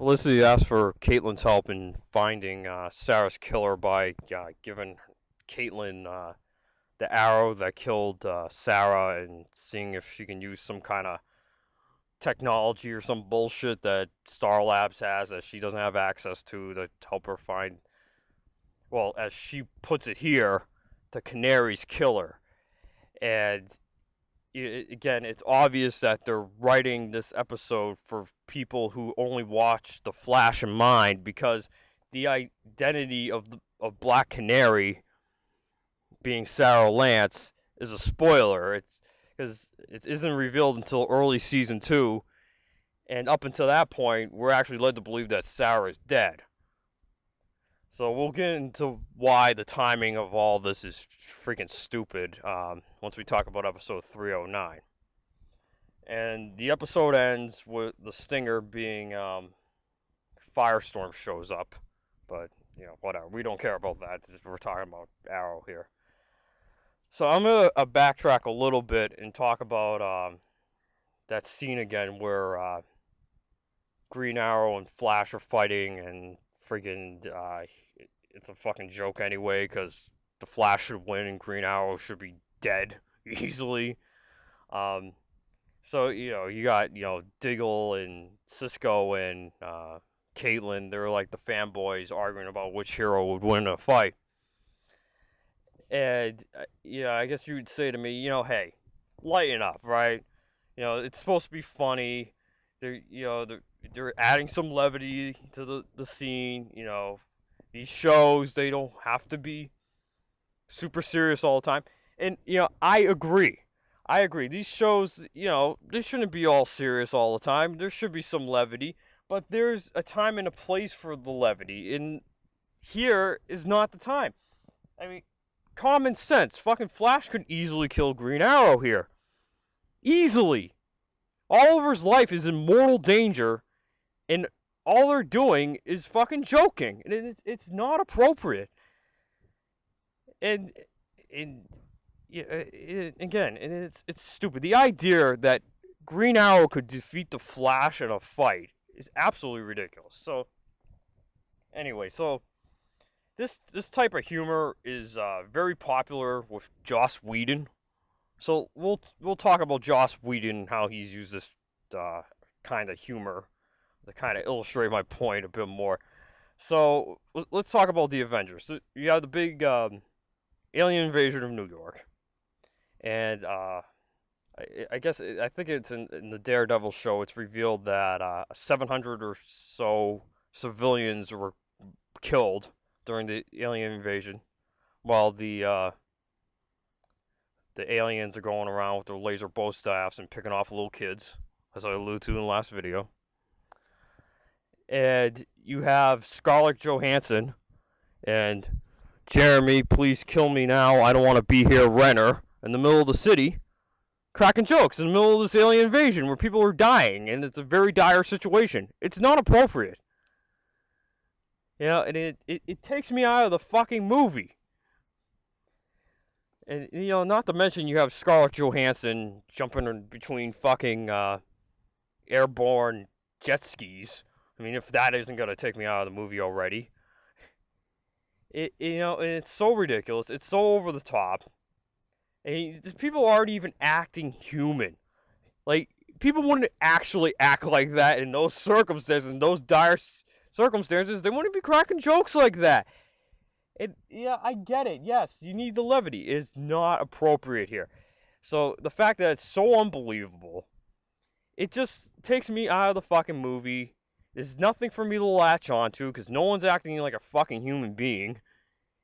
Felicity asked for Caitlyn's help in finding Sarah's killer by giving Caitlyn the arrow that killed Sarah and seeing if she can use some kind of technology or some bullshit that Star Labs has that she doesn't have access to help her find, well, as she puts it here, the Canary's killer. And again, it's obvious that they're writing this episode for people who only watch The Flash in mind because the identity of Black Canary being Sarah Lance is a spoiler. It's because it isn't revealed until early season 2, and up until that point, we're actually led to believe that Sarah is dead. So we'll get into why the timing of all this is freaking stupid once we talk about episode 309. And the episode ends with the stinger being Firestorm shows up, but whatever. We don't care about that. We're talking about Arrow here. So I'm gonna backtrack a little bit and talk about that scene again where Green Arrow and Flash are fighting, and freaking it's a fucking joke anyway because the Flash should win and Green Arrow should be dead easily. Um, So you got Diggle and Cisco and Caitlyn. They're like the fanboys arguing about which hero would win a fight. And I guess you would say to me, hey, lighten up, right? It's supposed to be funny. They're adding some levity to the scene. These shows, they don't have to be super serious all the time. And I agree. I agree. These shows, they shouldn't be all serious all the time. There should be some levity, but there's a time and a place for the levity, and here is not the time. I mean, common sense. Fucking Flash could easily kill Green Arrow here. Easily. Oliver's life is in mortal danger, and all they're doing is fucking joking, and it's not appropriate. And and yeah, again, and it's stupid. The idea that Green Arrow could defeat the Flash in a fight is absolutely ridiculous. So anyway, so this type of humor is very popular with Joss Whedon. So we'll talk about Joss Whedon and how he's used this kind of humor to kind of illustrate my point a bit more. So let's talk about the Avengers. So you have the big alien invasion of New York, and I guess I think it's in the Daredevil show. It's revealed that 700 or so civilians were killed during the alien invasion, while the aliens are going around with their laser bow staffs and picking off little kids, as I alluded to in the last video. And you have Scarlett Johansson and Jeremy, please kill me now. I don't want to be here, Renner, in the middle of the city, cracking jokes in the middle of this alien invasion where people are dying and it's a very dire situation. It's not appropriate. And it takes me out of the fucking movie. And not to mention you have Scarlett Johansson jumping in between fucking airborne jet skis. I mean, if that isn't gonna take me out of the movie already. And it's so ridiculous. It's so over the top. And people aren't even acting human. Like, people wouldn't actually act like that in those circumstances, in those dire circumstances. They wouldn't be cracking jokes like that. I get it. Yes, you need the levity. It's not appropriate here. So the fact that it's so unbelievable, it just takes me out of the fucking movie. There's nothing for me to latch onto because no one's acting like a fucking human being.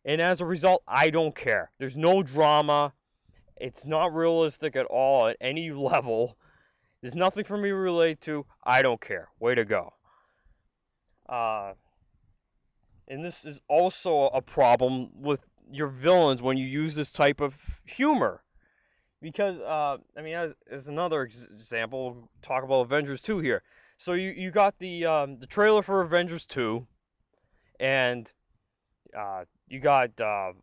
And as a result, I don't care. There's no drama. It's not realistic at all at any level. There's nothing for me to relate to. I don't care. Way to go. And this is also a problem with your villains when you use this type of humor. Because, as another example, we'll talk about Avengers 2 here. So you got the trailer for Avengers 2, and you got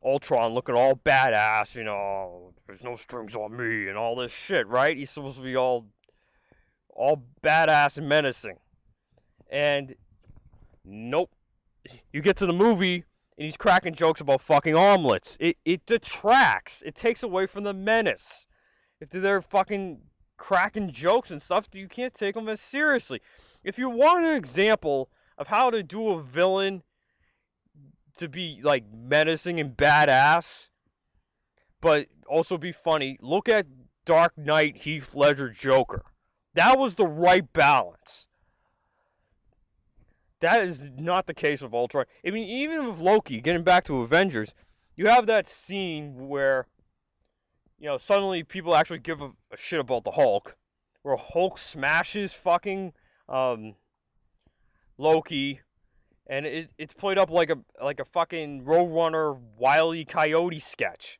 Ultron looking all badass, there's no strings on me, and all this shit, right? He's supposed to be all badass and menacing. And Nope. You get to the movie and he's cracking jokes about fucking omelets. It detracts. It takes away from the menace. If they're fucking cracking jokes and stuff, you can't take them as seriously. If you want an example of how to do a villain to be like menacing and badass, but also be funny, look at Dark Knight Heath Ledger Joker. That was the right balance. That is not the case with Ultron. I mean, even with Loki, getting back to Avengers, you have that scene where, suddenly people actually give a shit about the Hulk, where Hulk smashes fucking um, Loki, and it's played up like a fucking Roadrunner Wile E. Coyote sketch.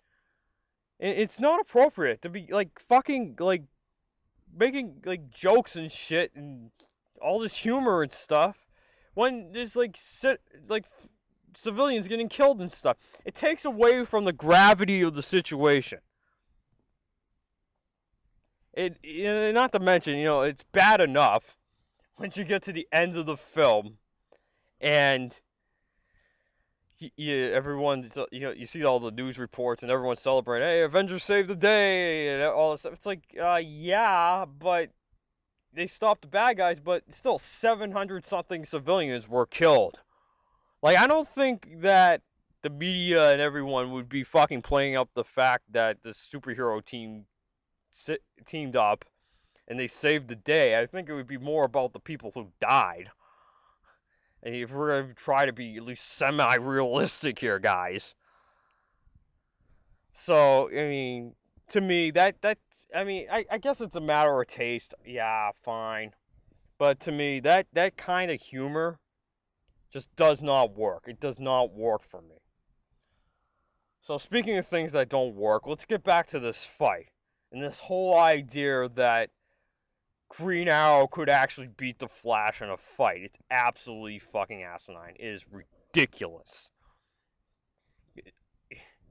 It's not appropriate to be like fucking like making like jokes and shit and all this humor and stuff when there's like civilians getting killed and stuff. It takes away from the gravity of the situation. Not to mention, it's bad enough once you get to the end of the film and everyone's you see all the news reports and everyone's celebrating, hey, Avengers saved the day and all this stuff. It's like, yeah, but they stopped the bad guys, but still 700 something civilians were killed. Like, I don't think that the media and everyone would be fucking playing up the fact that the superhero team teamed up and they saved the day. I think it would be more about the people who died. And if we're going to try to be at least semi-realistic here, guys. So, I mean, to me, I guess it's a matter of taste. Yeah, fine. But to me, that kind of humor just does not work. It does not work for me. So speaking of things that don't work, let's get back to this fight. And this whole idea that Green Arrow could actually beat the Flash in a fight. It's absolutely fucking asinine. It is ridiculous.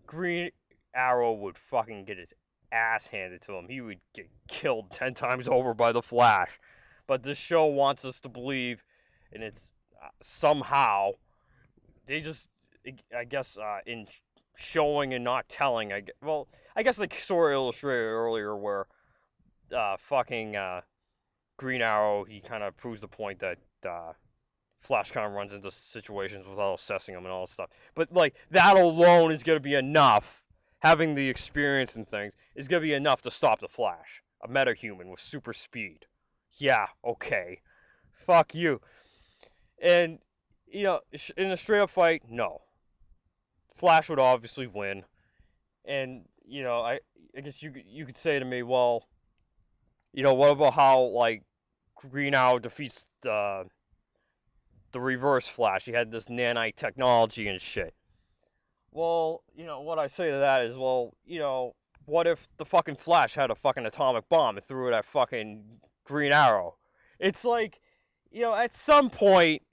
Green Arrow would fucking get his ass handed to him. He would get killed 10 times over by the Flash. But this show wants us to believe, and it's somehow, they just, I guess, in showing and not telling, I guess like sort of illustrated earlier where fucking Green Arrow, he kind of proves the point that Flash kind of runs into situations without assessing them and all this stuff. But like that alone is going to be enough. Having the experience and things is going to be enough to stop the Flash, a metahuman with super speed. Yeah, okay. Fuck you. And in a straight up fight, no. Flash would obviously win. And I guess you could say to me, well, what about how like Green Arrow defeats the Reverse Flash? He had this nanite technology and shit. Well, what I say to that is, well, what if the fucking Flash had a fucking atomic bomb and threw it at fucking Green Arrow? It's like, at some point,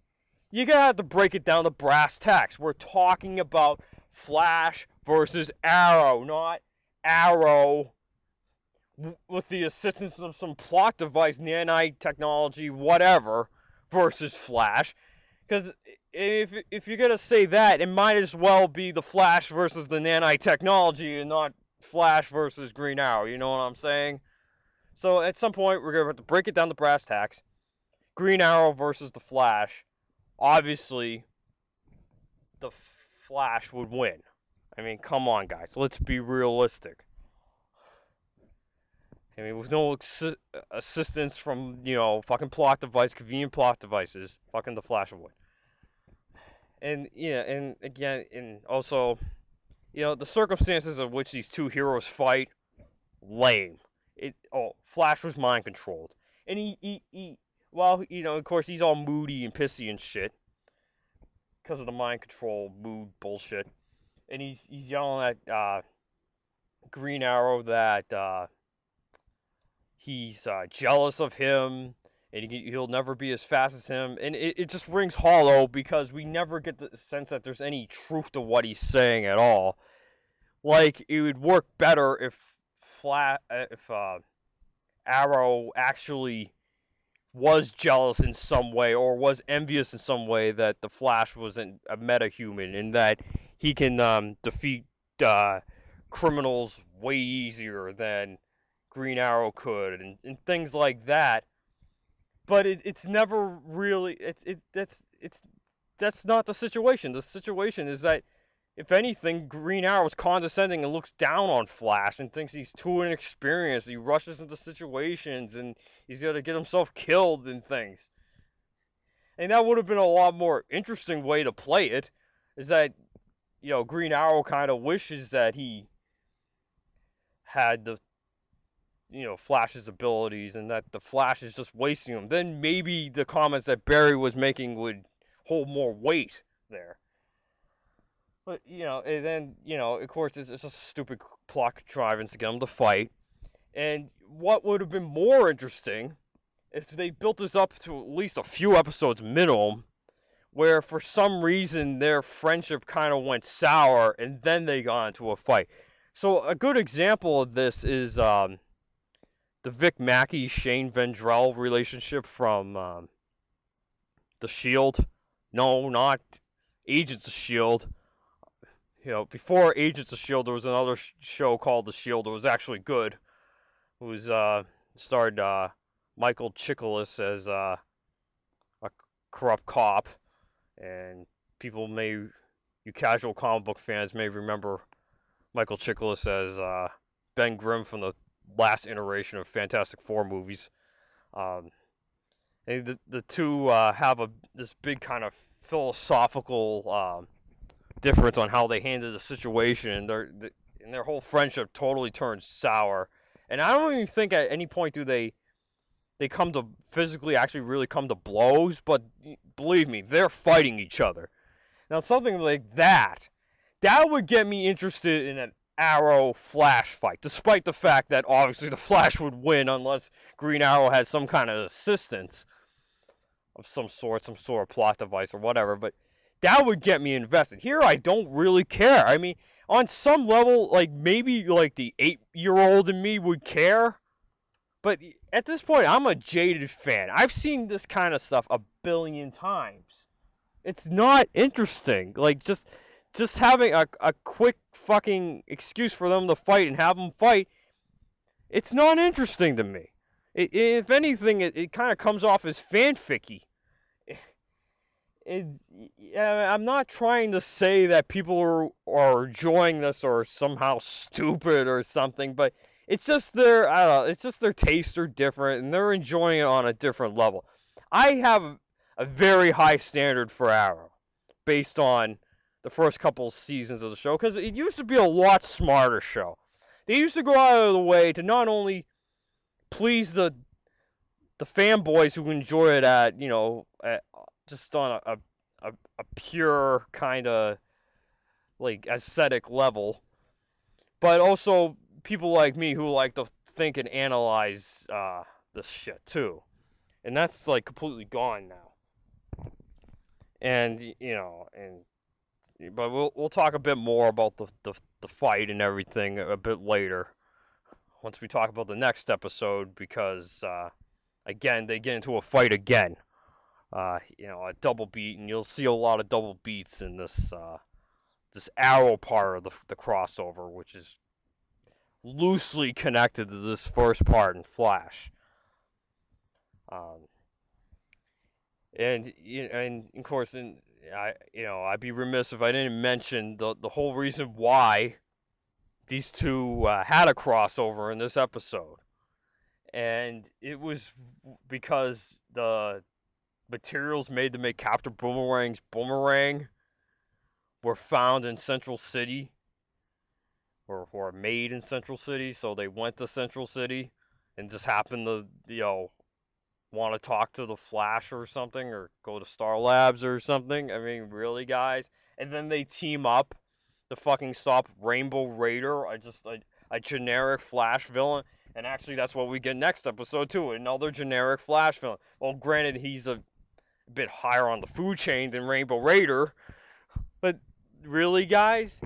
you're gonna have to break it down to brass tacks. We're talking about Flash versus Arrow, not Arrow with the assistance of some plot device, nanite technology, whatever, versus Flash. Because if you're gonna say that, it might as well be the Flash versus the nanite technology and not Flash versus Green Arrow. You know what I'm saying? So at some point, we're gonna have to break it down to brass tacks. Green Arrow versus the Flash. Obviously, the Flash would win. I mean, come on, guys. Let's be realistic. I mean, with no assistance from, fucking plot device, convenient plot devices, fucking the Flash would win. And, and again, and also, the circumstances in which these two heroes fight, lame. Flash was mind controlled. And well, of course, he's all moody and pissy and shit. Because of the mind control, mood bullshit. And he's yelling at Green Arrow that he's jealous of him, and he'll never be as fast as him. And it just rings hollow because we never get the sense that there's any truth to what he's saying at all. Like, it would work better if Arrow actually was jealous in some way or was envious in some way that the Flash wasn't a metahuman and that he can defeat uh, criminals way easier than Green Arrow could and things like that. But it's never really that's not the situation. The situation is that if anything, Green Arrow is condescending and looks down on Flash and thinks he's too inexperienced. He rushes into situations and he's going to get himself killed and things. And that would have been a lot more interesting way to play it. Is that Green Arrow kind of wishes that he had the Flash's abilities and that the Flash is just wasting them. Then maybe the comments that Barry was making would hold more weight there. But and then of course, it's just a stupid plot contrivance to get them to fight. And what would have been more interesting if they built this up to at least a few episodes minimum, where for some reason their friendship kind of went sour, and then they got into a fight. So a good example of this is the Vic Mackey Shane Vendrell relationship from The Shield. No, not Agents of Shield. Before Agents of S.H.I.E.L.D., there was another show called The Shield. It was actually good. It was starred Michael Chiklis as a corrupt cop, and you casual comic book fans may remember Michael Chiklis as Ben Grimm from the last iteration of Fantastic Four movies. And the two have this big kind of philosophical difference on how they handle the situation, and their whole friendship totally turns sour. And I don't even think at any point do they come to physically actually really come to blows, but believe me, they're fighting each other. Now something like that would get me interested in an Arrow Flash fight, despite the fact that obviously the Flash would win unless Green Arrow had some kind of assistance of some sort of plot device or whatever, but that would get me invested. Here I don't really care. I mean, on some level, like maybe like the 8-year-old in me would care, but at this point I'm a jaded fan. I've seen this kind of stuff a billion times. It's not interesting. Like just having a quick fucking excuse for them to fight and have them fight, it's not interesting to me. If anything, it kind of comes off as fanficky. I'm not trying to say that people are enjoying this or somehow stupid or something, but it's just it's just their tastes are different and they're enjoying it on a different level. I have a very high standard for Arrow based on the first couple seasons of the show, because it used to be a lot smarter show. They used to go out of the way to not only please the fanboys who enjoy it at just on a pure kind of like aesthetic level, but also people like me who like to think and analyze this shit too, and that's like completely gone now. And but we'll talk a bit more about the fight and everything a bit later once we talk about the next episode, because again they get into a fight again. A double beat, and you'll see a lot of double beats in this Arrow part of the crossover, which is loosely connected to this first part in Flash. Um, and of course, I'd be remiss if I didn't mention the whole reason why these two had a crossover in this episode, and it was because the materials made to make Captain Boomerang's boomerang were found in Central City, or were made in Central City, so they went to Central City and just happened to, want to talk to the Flash or something, or go to Star Labs or something. I mean, really, guys? And then they team up to fucking stop Rainbow Raider, a generic Flash villain. And actually, that's what we get next episode, too. Another generic Flash villain. Well, granted, he's a bit higher on the food chain than Rainbow Raider. But really, guys?